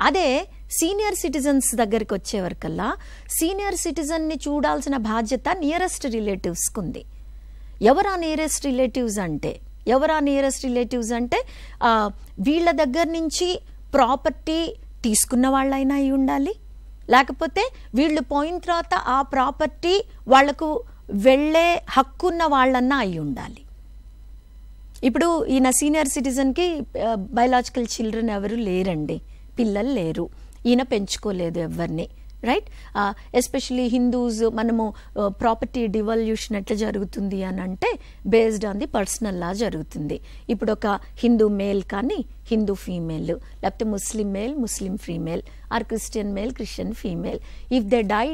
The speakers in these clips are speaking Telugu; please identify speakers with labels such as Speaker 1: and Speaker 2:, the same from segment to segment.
Speaker 1: అదే సీనియర్ సిటిజన్స్ దగ్గరికి వచ్చేవరకల్లా సీనియర్ సిటిజన్ని చూడాల్సిన బాధ్యత నియరెస్ట్ రిలేటివ్స్కి ఉంది. ఎవరా నియరెస్ట్ రిలేటివ్స్ అంటే వీళ్ళ దగ్గర నుంచి ప్రాపర్టీ తీసుకున్న వాళ్ళైనా అయి ఉండాలి, లేకపోతే వీళ్ళు పోయిన తర్వాత ఆ ప్రాపర్టీ వాళ్లకు వెళ్ళే హక్కున్న వాళ్ళన్నా అయి ఉండాలి. ఇప్పుడు ఈయన సీనియర్ సిటిజన్కి బయలాజికల్ చిల్డ్రన్ ఎవరు లేరండి, పిల్లలు లేరు, ఈయన పెంచుకోలేదు ఎవరిని, రైట్? ఎస్పెషలీ హిందూస్ మనము ప్రాపర్టీ డివల్యూషన్ ఎట్లా జరుగుతుంది అని అంటే based on the personal law జరుగుతుంది. ఇప్పుడు ఒక హిందూ మేల్ కానీ హిందూ ఫీమేల్, లేకపోతే Muslim male Muslim female, or Christian male Christian female, if they die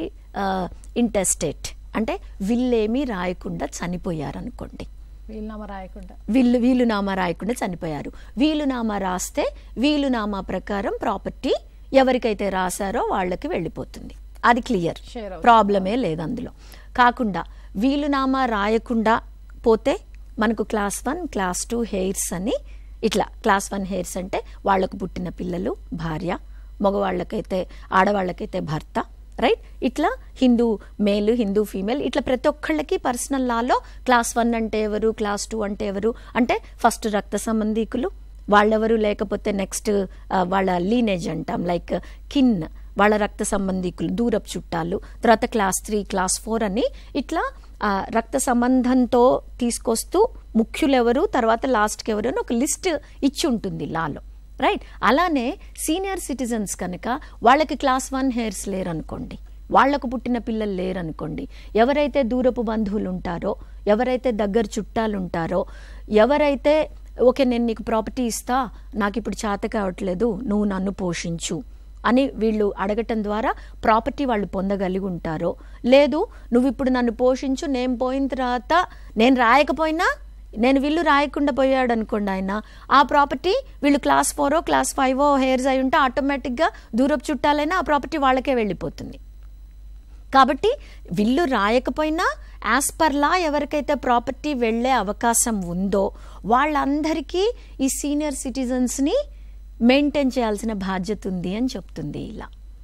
Speaker 1: intestate అంటే వీళ్ళేమీ రాయకుండా చనిపోయారనుకోండి, వీలునామా రాయకుండా చనిపోయారు, వీలునామా రాస్తే వీలునామా ప్రకారం ప్రాపర్టీ ఎవరికైతే రాశారో వాళ్ళకి వెళ్ళిపోతుంది. అది క్లియర్, ప్రాబ్లమే లేదు అందులో. కాకుండా వీలునామా రాయకుండా పోతే మనకు క్లాస్ 1 క్లాస్ 2 హెయిర్స్ అని ఇట్లా. క్లాస్ 1 హెయిర్స్ అంటే వాళ్లకు పుట్టిన పిల్లలు, భార్య, మగవాళ్ళకైతే ఆడవాళ్ళకైతే భర్త, రైట్? ఇట్లా హిందూ మేల్ హిందూ ఫీమేల్ ఇట్లా ప్రతి ఒక్కళ్ళకి పర్సనల్ లాలో క్లాస్ 1 అంటే ఎవరు, క్లాస్ 2 అంటే ఎవరు అంటే ఫస్ట్ రక్త సంబంధీకులు వాళ్ళెవరు, లేకపోతే నెక్స్ట్ వాళ్ళ లీనేజ్ అంటాం లైక్ కిన్, వాళ్ళ రక్త సంబంధీకులు దూరపు చుట్టాలు, తర్వాత క్లాస్ 3 క్లాస్ 4 అని ఇట్లా రక్త సంబంధంతో తీసుకొస్తూ ముఖ్యులెవరు తర్వాత లాస్ట్కి ఎవరు అని ఒక లిస్ట్ ఇచ్చి ఉంటుంది లాలో, రైట్? అలానే సీనియర్ సిటిజన్స్ కనుక వాళ్ళకి క్లాస్ 1 హెయిర్స్ లేరనుకోండి, వాళ్లకు పుట్టిన పిల్లలు లేరనుకోండి, ఎవరైతే దూరపు బంధువులు ఉంటారో, ఎవరైతే దగ్గర చుట్టాలు ఉంటారో, ఎవరైతే ఓకే నేను నీకు ప్రాపర్టీ ఇస్తా, నాకు ఇప్పుడు చేత కావట్లేదు, నువ్వు నన్ను పోషించు అని వీళ్ళు అడగటం ద్వారా ప్రాపర్టీ వాళ్ళు పొందగలిగి ఉంటారో, లేదు నువ్వు ఇప్పుడు నన్ను పోషించు, నేను పోయిన తర్వాత నేను రాయకపోయినా, నేను వీళ్ళు రాయకుండా పోయాడు అనుకోండి ఆయన, ఆ ప్రాపర్టీ వీళ్ళు క్లాస్ 4 క్లాస్ 5 హెయిర్స్ అయి ఉంటే ఆటోమేటిక్గా దూరపు చుట్టాలైనా ఆ ప్రాపర్టీ వాళ్ళకే వెళ్ళిపోతుంది. కాబట్టి వీళ్ళు రాయకపోయినా యాజ్ పర్ లా ఎవరికైతే ప్రాపర్టీ వెళ్లే అవకాశం ఉందో వాళ్ళందరికీ ఈ సీనియర్ సిటిజన్స్ని మెయింటైన్ చేయాల్సిన బాధ్యత ఉంది అని చెప్తుంది ఇలా.